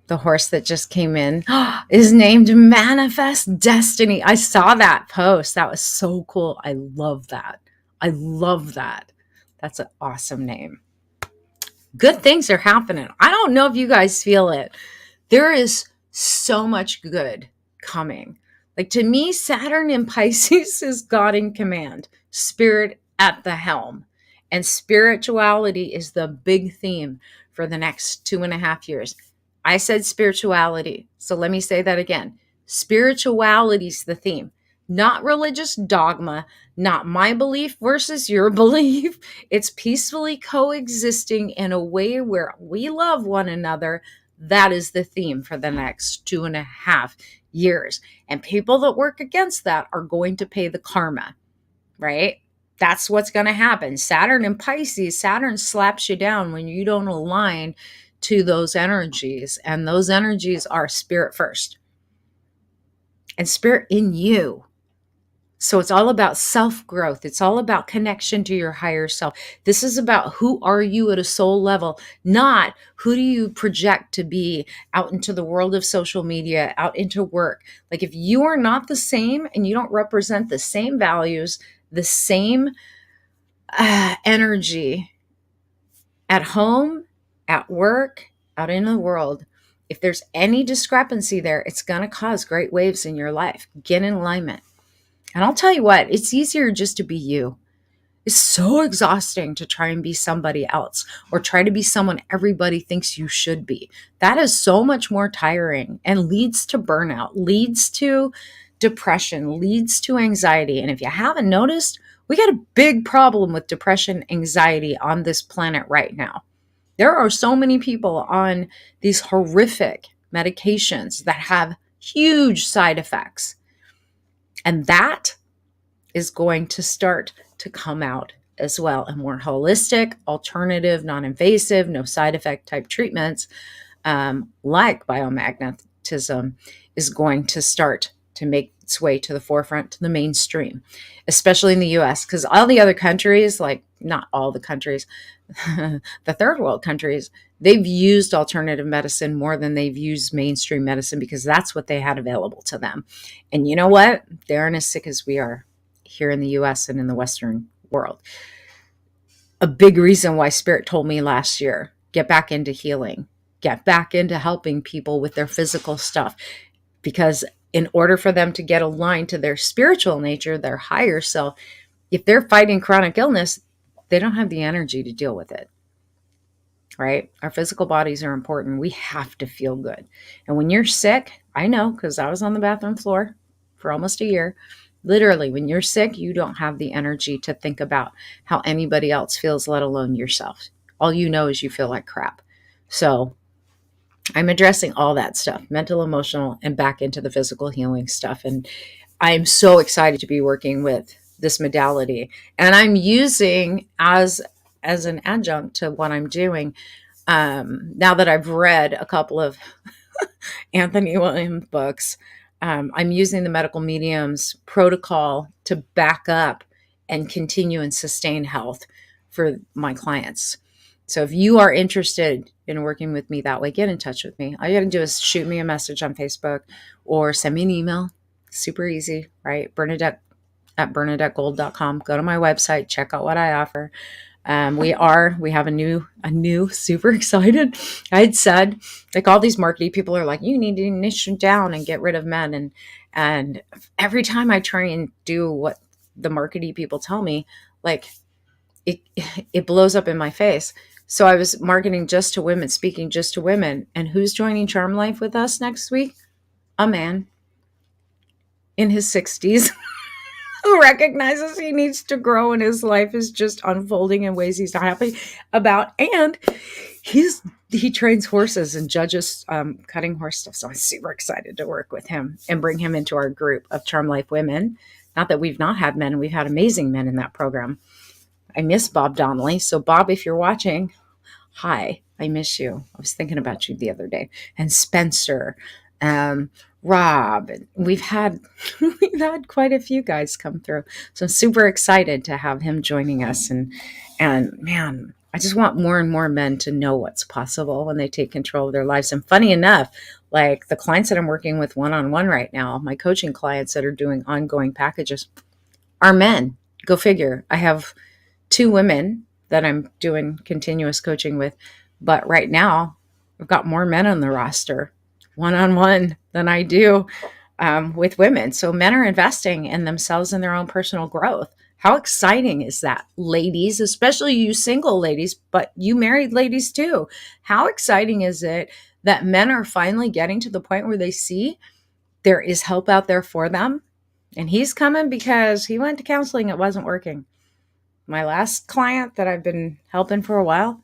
The horse that just came in is named Manifest Destiny. I saw that post. That was so cool. I love that. I love that. That's an awesome name. Good things are happening. I don't know if you guys feel it. There is so much good coming. Like, to me, Saturn in Pisces is God in command, spirit at the helm. And spirituality is the big theme for the next 2.5 years. I said spirituality. So let me say that again. Spirituality is the theme, not religious dogma, not my belief versus your belief. It's peacefully coexisting in a way where we love one another. That is the theme for the next 2.5 years. And people that work against that are going to pay the karma, right? That's what's going to happen. Saturn in Pisces, Saturn slaps you down when you don't align to those energies. And those energies are spirit first and spirit in you. So it's all about self-growth. It's all about connection to your higher self. This is about who are you at a soul level, not who do you project to be out into the world of social media, out into work. Like, if you are not the same and you don't represent the same values, the same energy at home, at work, out in the world, if there's any discrepancy there, it's going to cause great waves in your life. Get in alignment. And I'll tell you what, it's easier just to be you. It's so exhausting to try and be somebody else or try to be someone everybody thinks you should be. That is so much more tiring and leads to burnout, leads to depression, leads to anxiety. And if you haven't noticed, we got a big problem with depression, anxiety on this planet right now. There are so many people on these horrific medications that have huge side effects. And that is going to start to come out as well. And more holistic, alternative, non-invasive, no side effect type treatments like biomagnetism is going to start to make its way to the forefront, to the mainstream, especially in the US, because all the other countries, like not all the countries, the third world countries, they've used alternative medicine more than they've used mainstream medicine because that's what they had available to them. And you know what? They aren't as sick as we are here in the US and in the Western world. A big reason why Spirit told me last year, get back into healing, get back into helping people with their physical stuff. Because in order for them to get aligned to their spiritual nature, their higher self, if they're fighting chronic illness, they don't have the energy to deal with it. Right? Our physical bodies are important. We have to feel good. And when you're sick, I know because I was on the bathroom floor for almost a year. Literally, when you're sick, you don't have the energy to think about how anybody else feels, let alone yourself. All you know is you feel like crap. So I'm addressing all that stuff, mental, emotional, and back into the physical healing stuff. And I'm so excited to be working with this modality. And I'm using as an adjunct to what I'm doing. Now that I've read a couple of Anthony Williams books, I'm using the medical mediums protocol to back up and continue and sustain health for my clients. So if you are interested in working with me that way, get in touch with me. All you got to do is shoot me a message on Facebook or send me an email. Super easy, right? Bernadette at bernadettegold.com. Go to my website, check out what I offer. We have a new, super excited. I had said, like, all these marketing people are like, you need to niche down and get rid of men. And every time I try and do what the marketing people tell me, like it blows up in my face. So I was marketing just to women, speaking just to women. And who's joining Charm Life with us next week? A man in his 60s. Who recognizes he needs to grow and his life is just unfolding in ways he's not happy about. And he trains horses and judges cutting horse stuff. So I'm super excited to work with him and bring him into our group of Charm Life women. Not that we've not had men. We've had amazing men in that program. I miss Bob Donnelly. So Bob, if you're watching, hi, I miss you. I was thinking about you the other day. And Spencer, Rob, and we've had quite a few guys come through. So I'm super excited to have him joining us. And man, I just want more and more men to know what's possible when they take control of their lives. And funny enough, like the clients that I'm working with one-on-one right now, my coaching clients that are doing ongoing packages are men. Go figure. I have 2 women that I'm doing continuous coaching with, but right now I've got more men on the roster one-on-one than I do with women. So men are investing in themselves and their own personal growth. How exciting is that, ladies, especially you single ladies, but you married ladies too. How exciting is it that men are finally getting to the point where they see there is help out there for them? And he's coming because he went to counseling. It wasn't working. My last client that I've been helping for a while,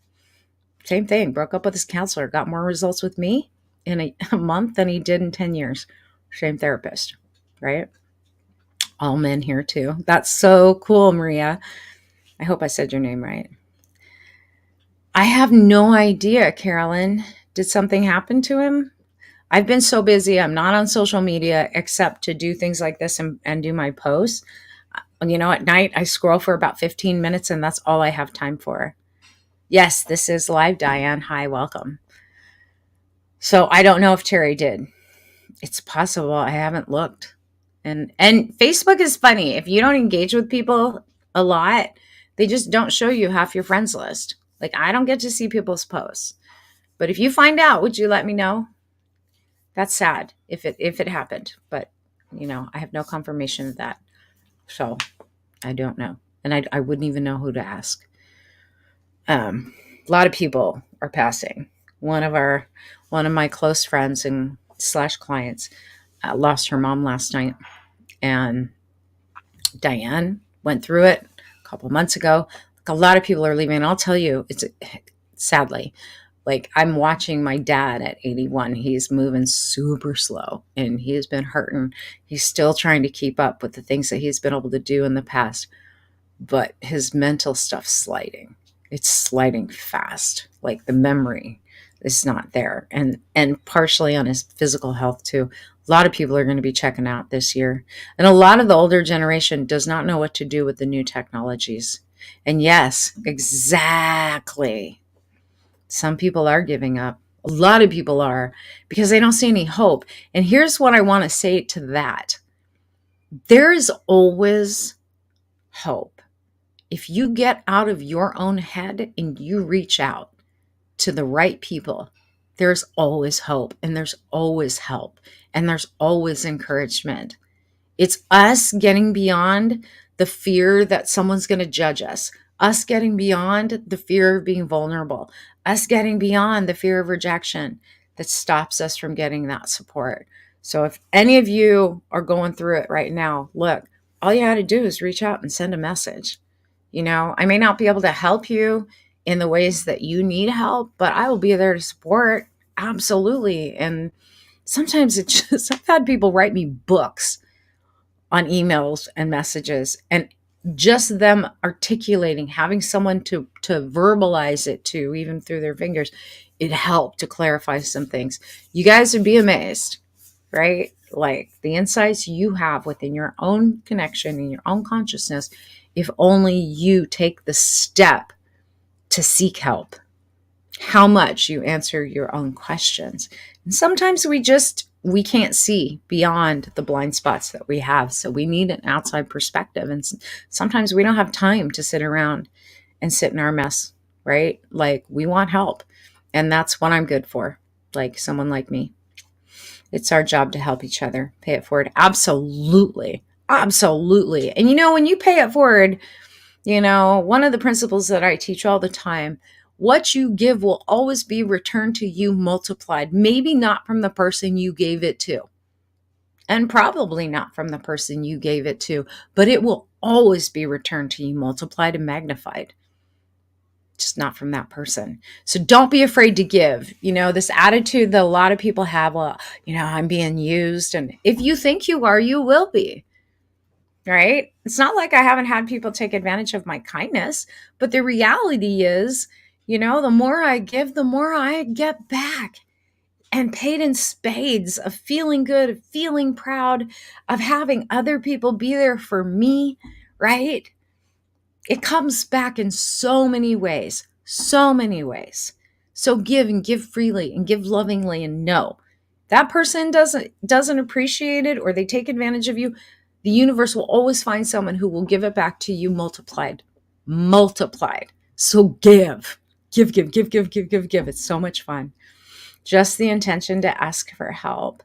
same thing, broke up with his counselor, got more results with me in a month than he did in 10 years. Same therapist, right? All men here too. That's so cool, Maria. I hope I said your name right. I have no idea, Carolyn. Did something happen to him? I've been so busy. I'm not on social media except to do things like this and do my posts. You know, at night I scroll for about 15 minutes and that's all I have time for. Yes, this is live, Diane. Hi, welcome. So I don't know if Terry did. It's possible. I haven't looked. And Facebook is funny. If you don't engage with people a lot, they just don't show you half your friends list. Like, I don't get to see people's posts. But if you find out, would you let me know? That's sad if it happened. But, you know, I have no confirmation of that. So I don't know. And I wouldn't even know who to ask. A lot of people are passing. One of my close friends and / clients lost her mom last night, and Diane went through it a couple months ago. Like, a lot of people are leaving, and I'll tell you, it's sadly, like, I'm watching my dad at 81. He's moving super slow, and he's been hurting. He's still trying to keep up with the things that he's been able to do in the past, but his mental stuff's sliding. It's sliding fast. Like, the memory is not there, and partially on his physical health too. A lot of people are going to be checking out this year. And a lot of the older generation does not know what to do with the new technologies. And yes, exactly. Some people are giving up. A lot of people are because they don't see any hope. And here's what I want to say to that. There is always hope. If you get out of your own head and you reach out to the right people, there's always hope and there's always help and there's always encouragement. It's us getting beyond the fear that someone's going to judge us getting beyond the fear of being vulnerable, us getting beyond the fear of rejection that stops us from getting that support. So if any of you are going through it right now, look, all you had to do is reach out and send a message. I may not be able to help you in the ways that you need help, but I will be there to support. Absolutely. And sometimes I've had people write me books on emails and messages, and just them articulating, having someone to verbalize it to, even through their fingers, it helped to clarify some things. You guys would be amazed, right? Like the insights you have within your own connection and your own consciousness, if only you take the step to seek help. How much you answer your own questions. And sometimes we can't see beyond the blind spots that we have. So we need an outside perspective. And sometimes we don't have time to sit around and sit in our mess, right? Like we want help. And that's what I'm good for. Like someone like me. It's our job to help each other. Pay it forward. Absolutely. Absolutely. And when you pay it forward, one of the principles that I teach all the time, what you give will always be returned to you multiplied. Maybe not from the person you gave it to, and probably not from the person you gave it to, but it will always be returned to you multiplied and magnified. Just not from that person. So don't be afraid to give. This attitude that a lot of people have, well, I'm being used. And if you think you are, you will be. Right? It's not like I haven't had people take advantage of my kindness, but the reality is, the more I give, the more I get back, and paid in spades of feeling good, of feeling proud, of having other people be there for me, right? It comes back in so many ways, so many ways. So give and give freely and give lovingly, and know that person doesn't appreciate it or they take advantage of you. The universe will always find someone who will give it back to you multiplied. So give. Give. It's so much fun. Just the intention to ask for help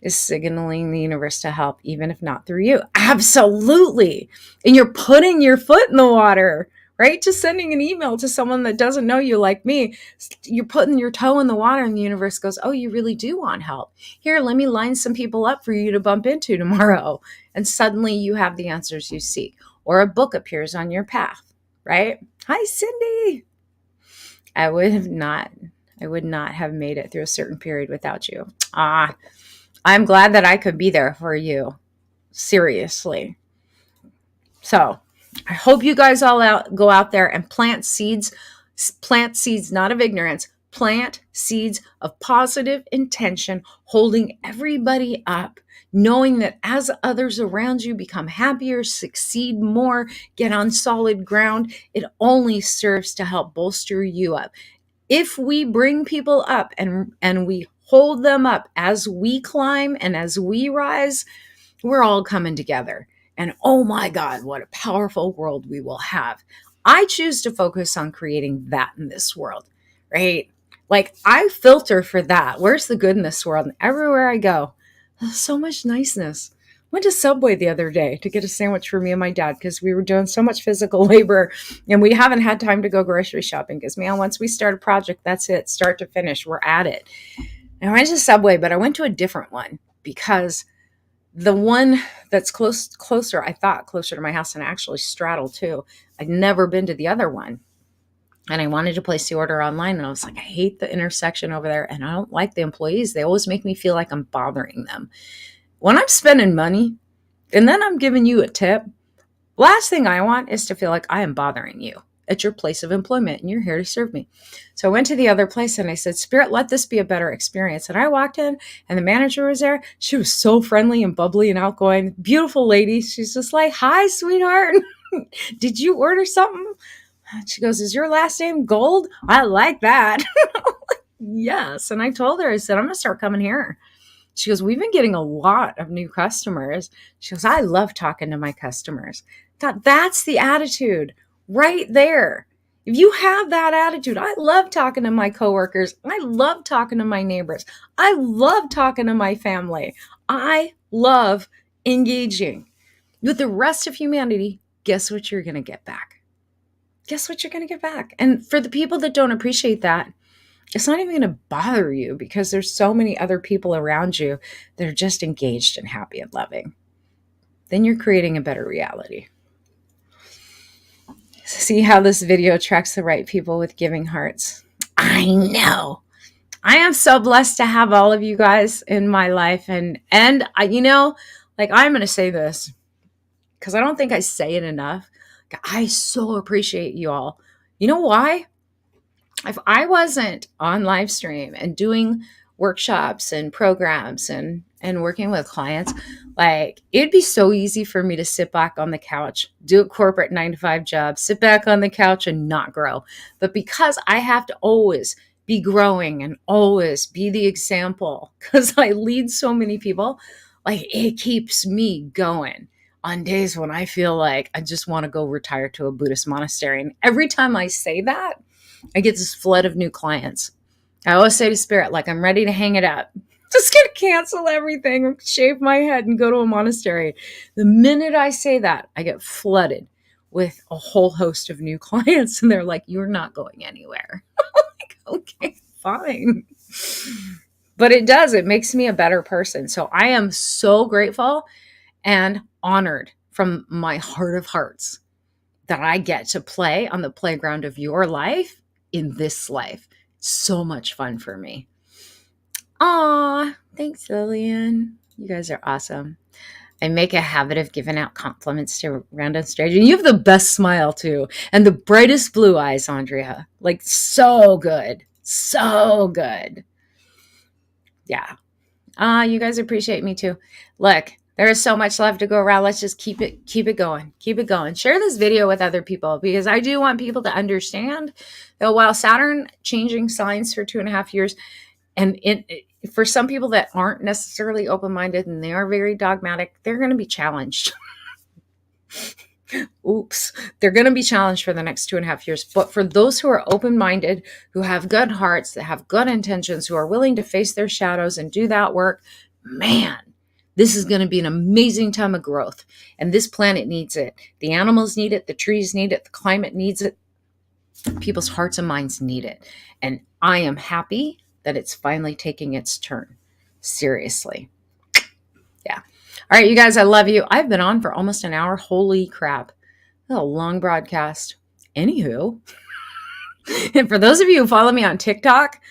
is signaling the universe to help, even if not through you. Absolutely. And you're putting your foot in the water, right? Just sending an email to someone that doesn't know you like me. You're putting your toe in the water and the universe goes, oh, you really do want help. Here, let me line some people up for you to bump into tomorrow. And suddenly you have the answers you seek. Or a book appears on your path, right? Hi, Cindy. I would not have made it through a certain period without you. I'm glad that I could be there for you. Seriously. So I hope you guys all go out there and plant seeds not of ignorance, plant seeds of positive intention, holding everybody up, knowing that as others around you become happier, succeed more, get on solid ground, it only serves to help bolster you up. If we bring people up and we hold them up as we climb and as we rise, we're all coming together. And oh my God, what a powerful world we will have. I choose to focus on creating that in this world, right? Like I filter for that. Where's the good in this world? And everywhere I go, there's so much niceness. Went to Subway the other day to get a sandwich for me and my dad because we were doing so much physical labor and we haven't had time to go grocery shopping because, man, once we start a project, that's it. Start to finish, we're at it. And I went to Subway, but I went to a different one because the one that's closer, I thought closer to my house, and I actually straddle too. I'd never been to the other one. And I wanted to place the order online. And I was like, I hate the intersection over there. And I don't like the employees. They always make me feel like I'm bothering them. When I'm spending money and then I'm giving you a tip, last thing I want is to feel like I am bothering you. at your place of employment, and you're here to serve me. So I went to the other place and I said, Spirit, let this be a better experience. And I walked in and the manager was there. She was so friendly and bubbly and outgoing. Beautiful lady. She's just like, hi, sweetheart. Did you order something? She goes, is your last name Gold? I like that. Yes. And I told her, I said, I'm going to start coming here. She goes, we've been getting a lot of new customers. She goes, I love talking to my customers. That's the attitude right there. If you have that attitude, I love talking to my coworkers. I love talking to my neighbors. I love talking to my family. I love engaging with the rest of humanity. Guess what you're going to get back? Guess what you're going to get back? And for the people that don't appreciate that, it's not even going to bother you because there's so many other people around you that are just engaged and happy and loving. Then you're creating a better reality. See how this video attracts the right people with giving hearts? I know. I am so blessed to have all of you guys in my life. And I, I'm going to say this because I don't think I say it enough. I so appreciate you all. You know why? If I wasn't on live stream and doing workshops and programs and working with clients, like it'd be so easy for me to sit back on the couch, do a corporate 9-to-5 job, sit back on the couch and not grow. But because I have to always be growing and always be the example, because I lead so many people, like it keeps me going on days when I feel like I just want to go retire to a Buddhist monastery. And every time I say that, I get this flood of new clients. I always say to Spirit, like, I'm ready to hang it up. Just going to cancel everything, shave my head, and go to a monastery. The minute I say that, I get flooded with a whole host of new clients. And they're like, you're not going anywhere. I'm like, okay, fine. But it does. It makes me a better person. So I am so grateful and honored from my heart of hearts that I get to play on the playground of your life in this life. So much fun for me. Aw, thanks, Lillian. You guys are awesome. I make a habit of giving out compliments to random strangers. And you have the best smile too. And the brightest blue eyes, Andrea. Like so good. So good. Yeah. You guys appreciate me too. Look, there is so much love to go around. Let's just keep it going. Keep it going. Share this video with other people because I do want people to understand that while Saturn changing signs for 2.5 years, and for some people that aren't necessarily open-minded and they are very dogmatic, they're going to be challenged. Oops. They're going to be challenged for the next 2.5 years. But for those who are open-minded, who have good hearts, that have good intentions, who are willing to face their shadows and do that work, man, this is going to be an amazing time of growth. And this planet needs it. The animals need it. The trees need it. The climate needs it. People's hearts and minds need it. And I am happy that it's finally taking its turn. Seriously. Yeah. All right, you guys, I love you. I've been on for almost an hour. Holy crap. A long broadcast. Anywho, and for those of you who follow me on TikTok,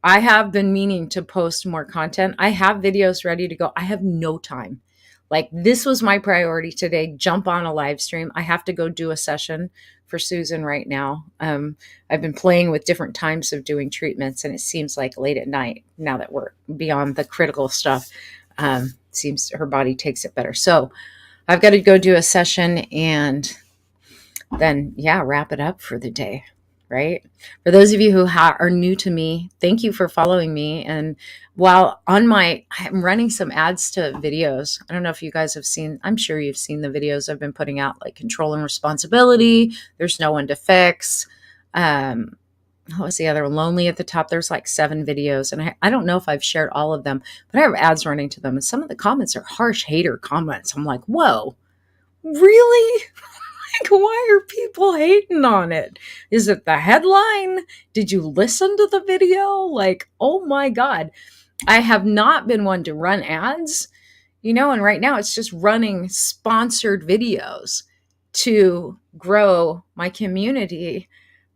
I have been meaning to post more content. I have videos ready to go. I have no time. Like this was my priority today. Jump on a live stream. I have to go do a session for Susan right now. I've been playing with different times of doing treatments and it seems like late at night, now that we're beyond the critical stuff, seems her body takes it better. So I've got to go do a session and then, wrap it up for the day. Right? For those of you who are new to me, thank you for following me. And while I'm running some ads to videos. I don't know if you guys have seen, I'm sure you've seen the videos I've been putting out, like Control and Responsibility. There's No One to Fix. What was the other one? Lonely at the top. There's like 7 videos. And I don't know if I've shared all of them, but I have ads running to them. And some of the comments are harsh hater comments. I'm like, whoa, really? Why are people hating on it? Is it the headline? Did you listen to the video? Like, oh my God. I have not been one to run ads, and right now it's just running sponsored videos to grow my community.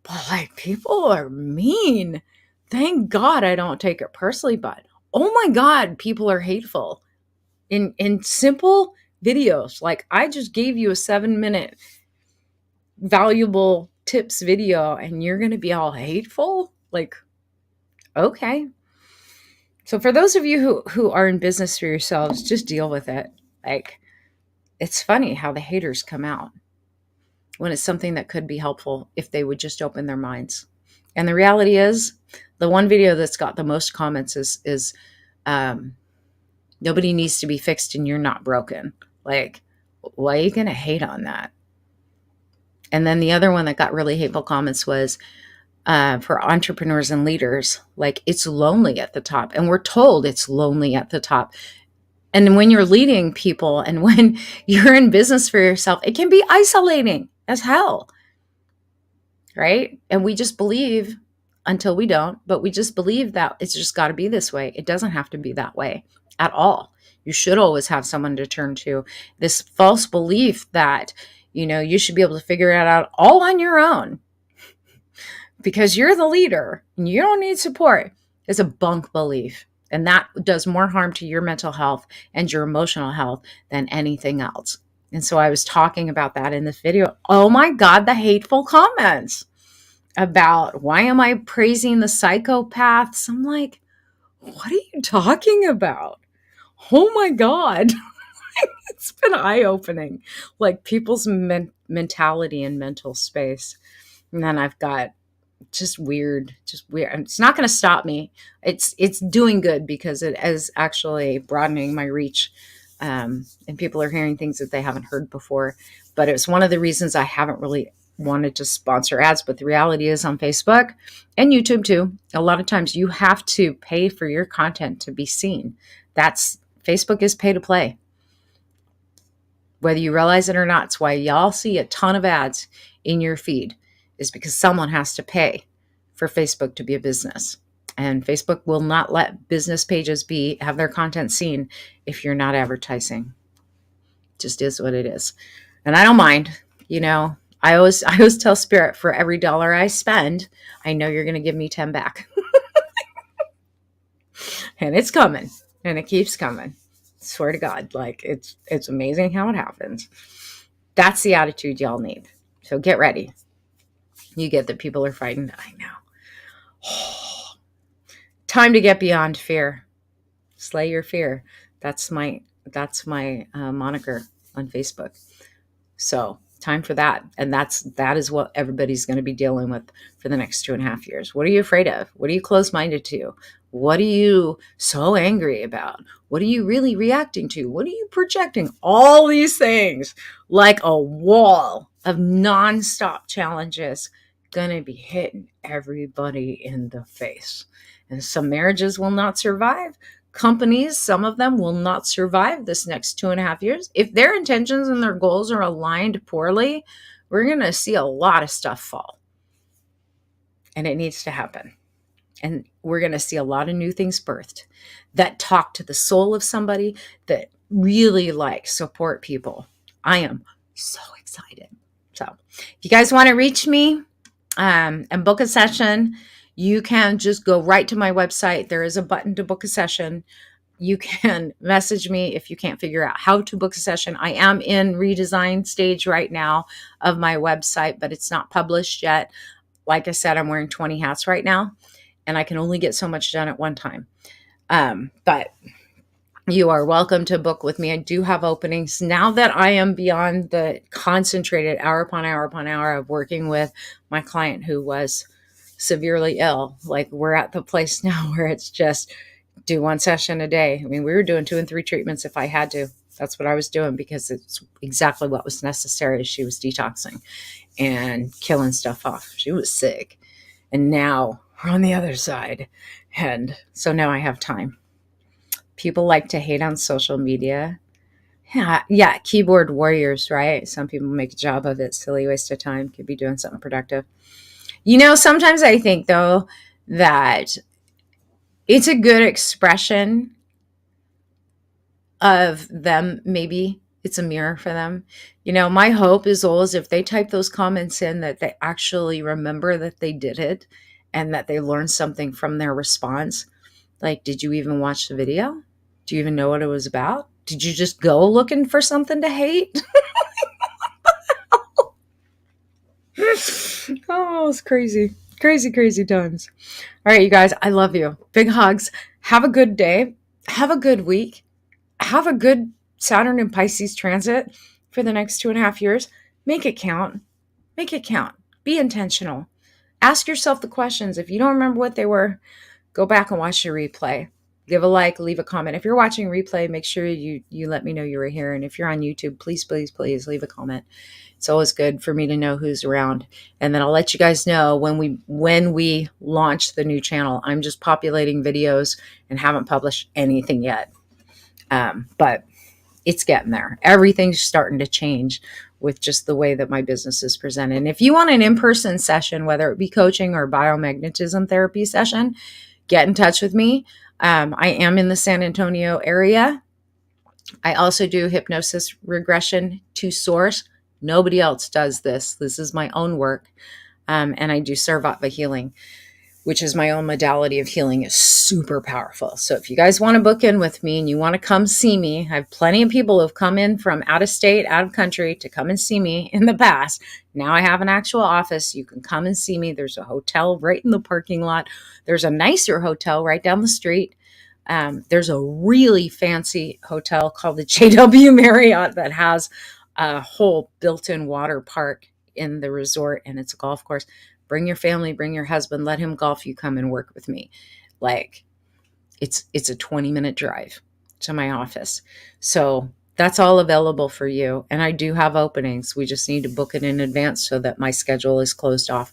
But like, people are mean. Thank God I don't take it personally, but oh my God, people are hateful in simple videos. Like I just gave you a 7-minute valuable tips video and you're going to be all hateful? Like, okay. So for those of you who are in business for yourselves, just deal with it. Like, it's funny how the haters come out when it's something that could be helpful if they would just open their minds. And the reality is, the one video that's got the most comments is nobody needs to be fixed and you're not broken. Like, why are you going to hate on that? And then the other one that got really hateful comments was for entrepreneurs and leaders, like, it's lonely at the top. And we're told it's lonely at the top. And when you're leading people and when you're in business for yourself, it can be isolating as hell. Right? And we just believe, until we don't, but we just believe that it's just got to be this way. It doesn't have to be that way at all. You should always have someone to turn to. This false belief that, you should be able to figure it out all on your own because you're the leader and you don't need support is a bunk belief. And that does more harm to your mental health and your emotional health than anything else. And so I was talking about that in this video. Oh my God, the hateful comments about why am I praising the psychopaths? I'm like, what are you talking about? Oh my God. It's been eye-opening, like people's mentality and mental space. And then I've got just weird. It's not going to stop me. It's doing good because it is actually broadening my reach. And people are hearing things that they haven't heard before. But it's one of the reasons I haven't really wanted to sponsor ads. But the reality is, on Facebook and YouTube too, a lot of times you have to pay for your content to be seen. Facebook is pay to play. Whether you realize it or not, it's why y'all see a ton of ads in your feed, is because someone has to pay for Facebook to be a business. And Facebook will not let business pages have their content seen if you're not advertising. It just is what it is. And I don't mind. I always tell Spirit, for every dollar I spend, I know you're going to give me 10 back. And it's coming. And it keeps coming. Swear to God. Like, it's amazing how it happens. That's the attitude y'all need. So get ready. You get that people are frightened. I know. Time to get beyond fear. Slay your fear. That's my moniker on Facebook. So time for that. And that is what everybody's going to be dealing with for the next 2.5 years. What are you afraid of? What are you closed-minded to? What are you so angry about? What are you really reacting to? What are you projecting? All these things, like a wall of nonstop challenges, going to be hitting everybody in the face. And some marriages will not survive. Companies, some of them will not survive this next 2.5 years. If their intentions and their goals are aligned poorly, we're going to see a lot of stuff fall. And it needs to happen. And we're going to see a lot of new things birthed that talk to the soul of somebody, that really support people. I am so excited. So if you guys want to reach me and book a session, you can just go right to my website. There is a button to book a session. You can message me if you can't figure out how to book a session. I am in redesign stage right now of my website, but it's not published yet. Like I said, I'm wearing 20 hats right now, and I can only get so much done at one time. But you are welcome to book with me. I do have openings now that I am beyond the concentrated hour upon hour of working with my client who was severely ill. Like, we're at the place now where it's just do one session a day. I mean, we were doing 2 and 3 treatments if I had to. That's what I was doing because it's exactly what was necessary. She was detoxing and killing stuff off. She was sick. And now we're on the other side. And so now I have time. People like to hate on social media. Yeah, keyboard warriors, right? Some people make a job of it. Silly waste of time. Could be doing something productive. Sometimes I think, though, that it's a good expression of them. Maybe it's a mirror for them. My hope is always, if they type those comments in, that they actually remember that they did it and that they learned something from their response. Like, did you even watch the video? Do you even know what it was about? Did you just go looking for something to hate? Oh, it's crazy. Crazy, crazy times. All right, you guys, I love you. Big hugs. Have a good day. Have a good week. Have a good Saturn and Pisces transit for the next 2.5 years. Make it count. Make it count. Be intentional. Ask yourself the questions. If you don't remember what they were, go back and watch the replay. Give a like, leave a comment. If you're watching replay, make sure you let me know you were here. And if you're on YouTube, please, please, please leave a comment. It's always good for me to know who's around. And then I'll let you guys know when we launch the new channel. I'm just populating videos and haven't published anything yet. But it's getting there. Everything's starting to change with just the way that my business is presented. And if you want an in-person session, whether it be coaching or biomagnetism therapy session, get in touch with me. I am in the San Antonio area. I also do hypnosis regression to source. Nobody else does this. This is my own work. And I do Sarvatva healing, which is my own modality of healing. Is super powerful. So if you guys want to book in with me and you want to come see me, I have plenty of people who have come in from out of state, out of country to come and see me in the past. Now I have an actual office. You can come and see me. There's a hotel right in the parking lot. There's a nicer hotel right down the street. There's a really fancy hotel called the JW Marriott that has a whole built-in water park in the resort, and it's a golf course. Bring your family, bring your husband, let him golf. You come and work with me. Like it's a 20-minute drive to my office. So that's all available for you. And I do have openings. We just need to book it in advance so that my schedule is closed off.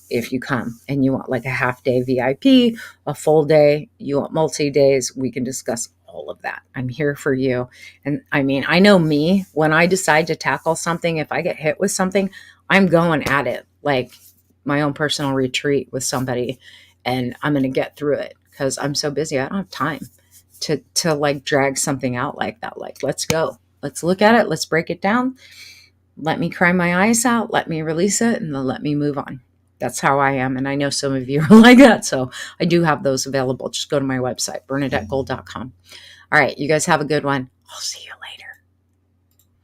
If you come and you want like a half day VIP, a full day, you want multi-days, we can discuss all of that. I'm here for you. And I mean, I know me, when I decide to tackle something, if I get hit with something, I'm going at it like my own personal retreat with somebody, and I'm going to get through it because I'm so busy. I don't have time to like drag something out like that. Like, let's go. Let's look at it. Let's break it down. Let me cry my eyes out. Let me release it, and then let me move on. That's how I am. And I know some of you are like that. So I do have those available. Just go to my website, bernadettegold.com. All right. You guys have a good one. I'll see you later.